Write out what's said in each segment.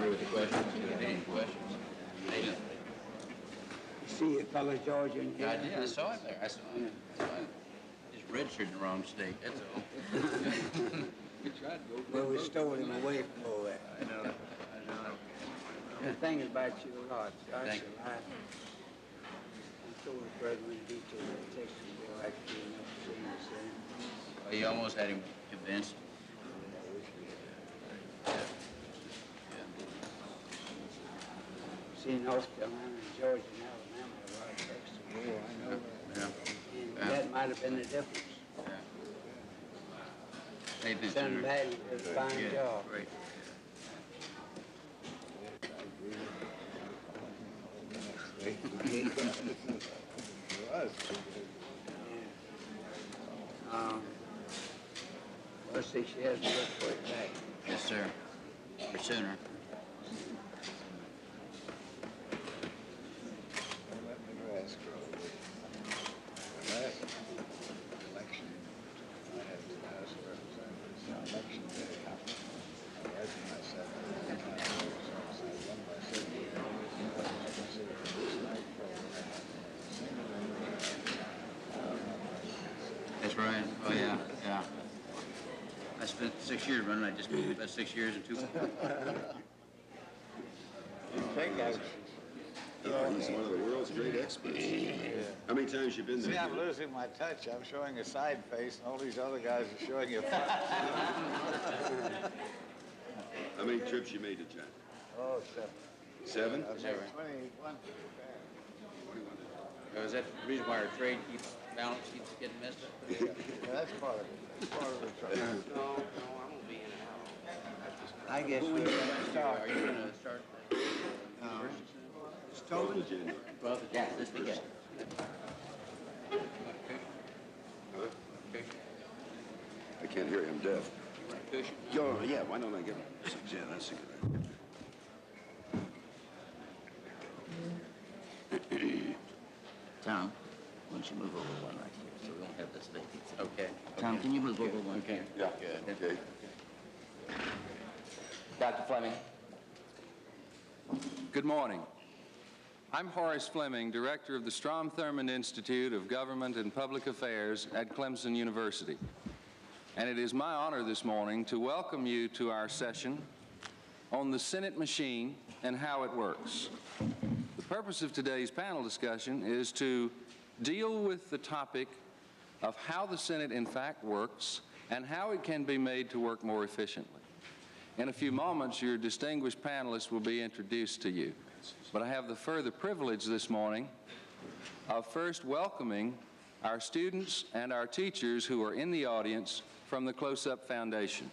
With the questions, any questions? You see your color, Georgia? I did. I saw it there. I saw it. Just registered in the wrong state. That's all. We tried to go. Well, we stole him away from all that. I know. The thing about you a lot. Thank you. I told the president he told Texas they'll actually be enough to see the same. Well, you almost had him convinced. See, North Carolina and Georgia and Alabama have a lot of Texas war. I know that. Yeah. And that might have been the difference. Yeah. Senator Madden did a fine job. Great. Well, see, she has to look for it back. Yes, sir. Or sooner. Let me ask you. The last election, I had to ask representatives, election day, I read myself, I won by 70. That's right. Oh, yeah. Yeah. I spent 6 years running. I just spent about 6 years and 2 months. He's one of the world's great experts. How many times you been there? See, I'm losing my touch. I'm showing a side face, and all these other guys are showing you a front. How many trips you made to China? Oh, 7. 7? I've made 21 to Is that the reason why our trade balance keeps getting messed up? Yeah, that's part of it. That's part of the trouble. No, I'm going to be in and out. I guess we're going to start. Are you going to start? It's Tobin. Well, yeah, this weekend. I can't hear you. I'm deaf. You want to cushion? Yo, yeah, why don't I get him? Yeah, that's a good idea. Tom, why don't you move over one right here so we don't have this vacancy? Okay. Tom, can you move over one Okay. here? Yeah, okay. Dr. Fleming. Good morning. I'm Horace Fleming, Director of the Strom Thurmond Institute of Government and Public Affairs at Clemson University. And it is my honor this morning to welcome you to our session on the Senate machine and how it works. The purpose of today's panel discussion is to deal with the topic of how the Senate in fact works and how it can be made to work more efficiently. In a few moments, your distinguished panelists will be introduced to you. But I have the further privilege this morning of first welcoming our students and our teachers who are in the audience from the Close-Up Foundation.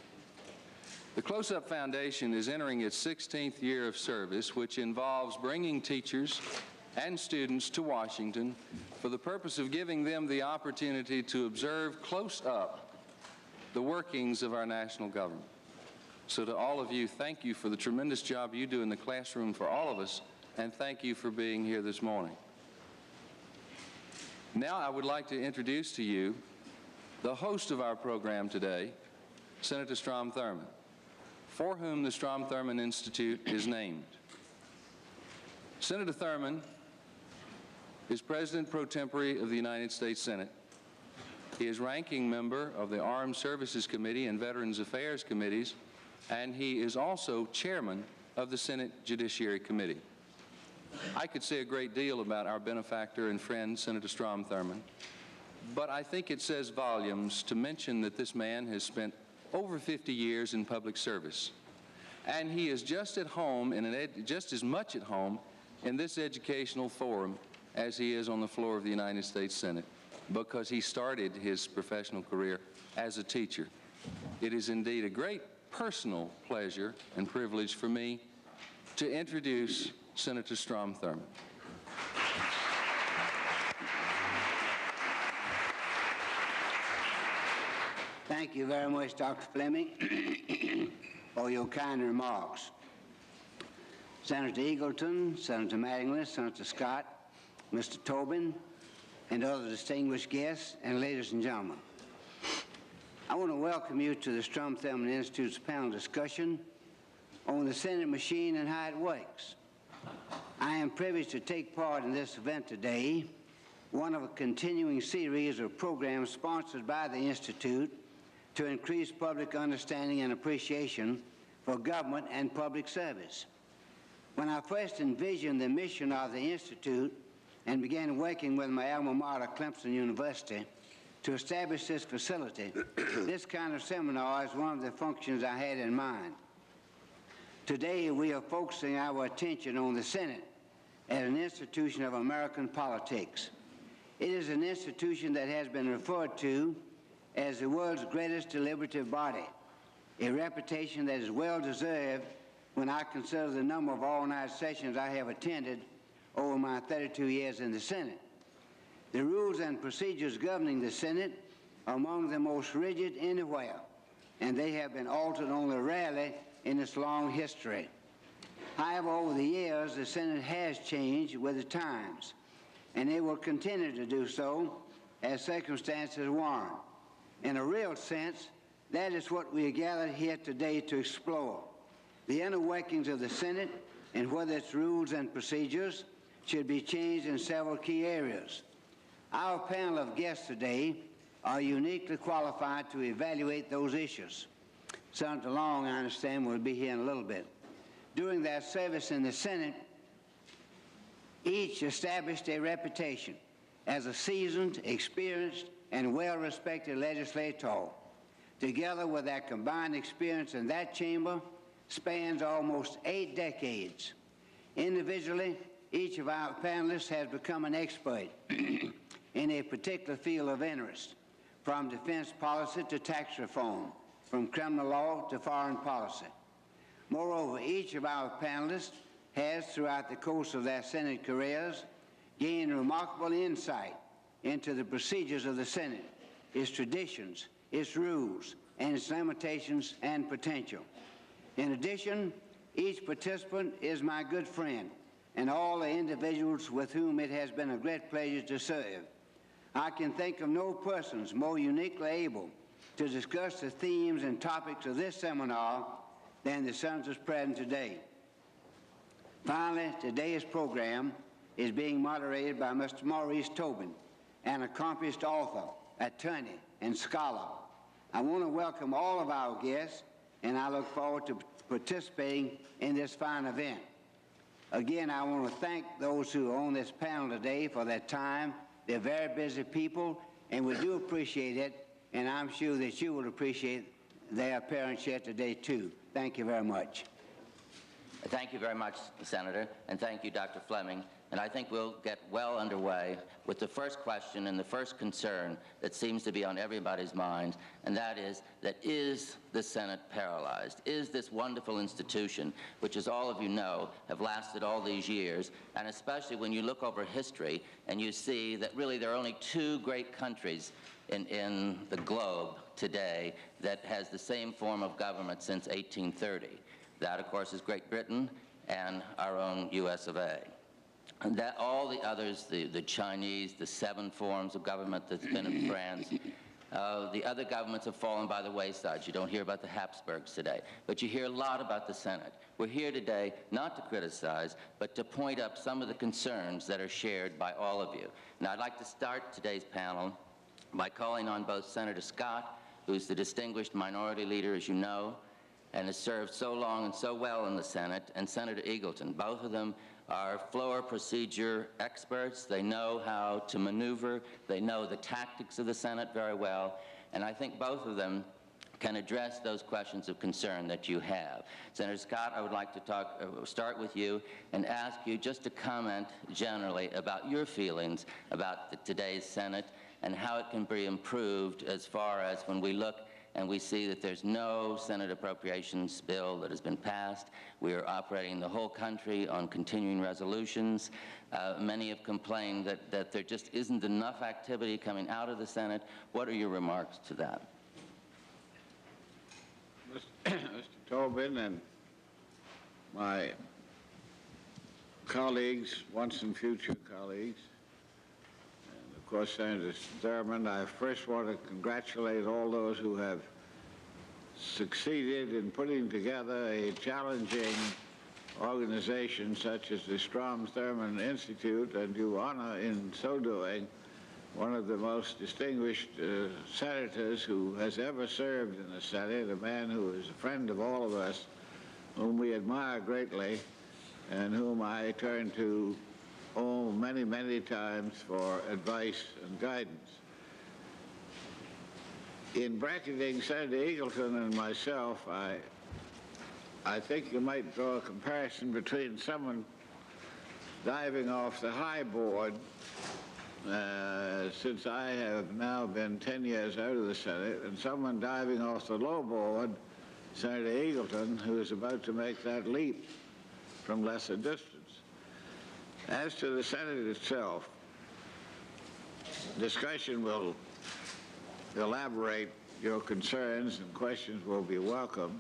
The Close-Up Foundation is entering its 16th year of service, which involves bringing teachers and students to Washington for the purpose of giving them the opportunity to observe close up the workings of our national government. So to all of you, thank you for the tremendous job you do in the classroom for all of us, and thank you for being here this morning. Now I would like to introduce to you the host of our program today, Senator Strom Thurmond, for whom the Strom Thurmond Institute is named. Senator Thurmond is President pro tempore of the United States Senate. He is ranking member of the Armed Services Committee and Veterans Affairs Committees, and he is also chairman of the Senate Judiciary Committee. I could say a great deal about our benefactor and friend, Senator Strom Thurmond, but I think it says volumes to mention that this man has spent over 50 years in public service, and he is just at home, just as much at home in this educational forum as he is on the floor of the United States Senate, because he started his professional career as a teacher. It is indeed a great personal pleasure and privilege for me to introduce Senator Strom Thurmond. Thank you very much, Dr. Fleming, for your kind remarks. Senator Eagleton, Senator Mattingly, Senator Scott, Mr. Tobin, and other distinguished guests, and ladies and gentlemen. I want to welcome you to the Strom Thurmond Institute's panel discussion on the Senate machine and how it works. I am privileged to take part in this event today, one of a continuing series of programs sponsored by the Institute to increase public understanding and appreciation for government and public service. When I first envisioned the mission of the Institute and began working with my alma mater, Clemson University, to establish this facility, this kind of seminar is one of the functions I had in mind. Today, we are focusing our attention on the Senate as an institution of American politics. It is an institution that has been referred to as the world's greatest deliberative body, a reputation that is well deserved when I consider the number of all-night sessions I have attended over my 32 years in the Senate. The rules and procedures governing the Senate are among the most rigid anywhere, and they have been altered only rarely in its long history. However, over the years, the Senate has changed with the times, and it will continue to do so as circumstances warrant. In a real sense, that is what we are gathered here today to explore: the inner workings of the Senate and whether its rules and procedures should be changed in several key areas. Our panel of guests today are uniquely qualified to evaluate those issues. Senator Long, I understand, will be here in a little bit. During their service in the Senate, each established a reputation as a seasoned, experienced, and well-respected legislator. Together with their combined experience in that chamber spans almost 8 decades. Individually, each of our panelists has become an expert in a particular field of interest, from defense policy to tax reform, from criminal law to foreign policy. Moreover, each of our panelists has, throughout the course of their Senate careers, gained remarkable insight into the procedures of the Senate, its traditions, its rules, and its limitations and potential. In addition, each participant is my good friend and all the individuals with whom it has been a great pleasure to serve. I can think of no persons more uniquely able to discuss the themes and topics of this seminar than the senators present today. Finally, today's program is being moderated by Mr. Maurice Tobin, an accomplished author, attorney, and scholar. I want to welcome all of our guests, and I look forward to participating in this fine event. Again, I want to thank those who are on this panel today for their time. They're very busy people, and we do appreciate it, and I'm sure that you will appreciate their appearance here today, too. Thank you very much. Thank you very much, Senator, and thank you, Dr. Fleming. And I think we'll get well underway with the first question and the first concern that seems to be on everybody's mind, and that is the Senate paralyzed? Is this wonderful institution, which, as all of you know, have lasted all these years, and especially when you look over history and you see that really there are only 2 great countries in the globe today that has the same form of government since 1830. That, of course, is Great Britain and our own US of A. And that all the others, the Chinese, the 7 forms of government that's been in France, the other governments have fallen by the wayside. You don't hear about the Habsburgs today, but you hear a lot about the Senate. We're here today not to criticize, but to point up some of the concerns that are shared by all of you. Now, I'd like to start today's panel by calling on both Senator Scott, who's the distinguished minority leader, as you know, and has served so long and so well in the Senate, and Senator Eagleton. Both of them are floor procedure experts. They know how to maneuver. They know the tactics of the Senate very well, and I think both of them can address those questions of concern that you have. Senator Scott, I would like to start with you and ask you just to comment generally about your feelings about today's Senate and how it can be improved as far as when we look and we see that there's no Senate appropriations bill that has been passed. We are operating the whole country on continuing resolutions. Many have complained that there just isn't enough activity coming out of the Senate. What are your remarks to that? Mr. Tobin and my colleagues, once and future colleagues, and of course Senator Thurmond, I first want to congratulate all those who have succeeded in putting together a challenging organization such as the Strom Thurmond Institute, and do honor in so doing one of the most distinguished senators who has ever served in the Senate, a man who is a friend of all of us, whom we admire greatly, and whom I turn to many, many times for advice and guidance. In bracketing Senator Eagleton and myself, I think you might draw a comparison between someone diving off the high board, since I have now been 10 years out of the Senate, and someone diving off the low board, Senator Eagleton, who is about to make that leap from lesser distance. As to the Senate itself, discussion will elaborate your concerns, and questions will be welcomed.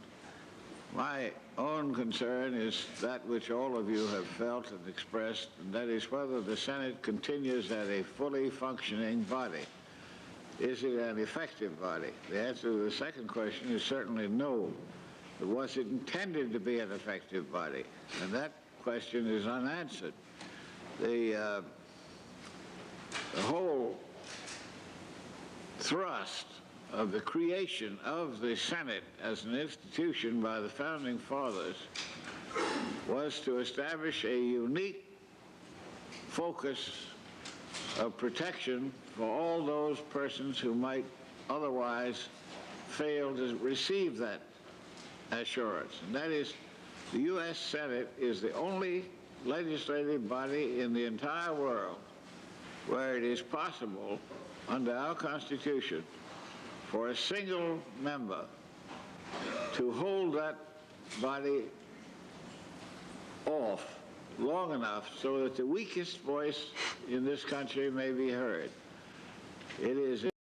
My own concern is that which all of you have felt and expressed, and that is whether the Senate continues as a fully functioning body. Is it an effective body? The answer to the second question is certainly no. But was it intended to be an effective body? And that question is unanswered. The whole thrust of the creation of the Senate as an institution by the Founding Fathers was to establish a unique focus of protection for all those persons who might otherwise fail to receive that assurance. And that is, the U.S. Senate is the only legislative body in the entire world where it is possible, under our Constitution, for a single member to hold that body off long enough so that the weakest voice in this country may be heard. It is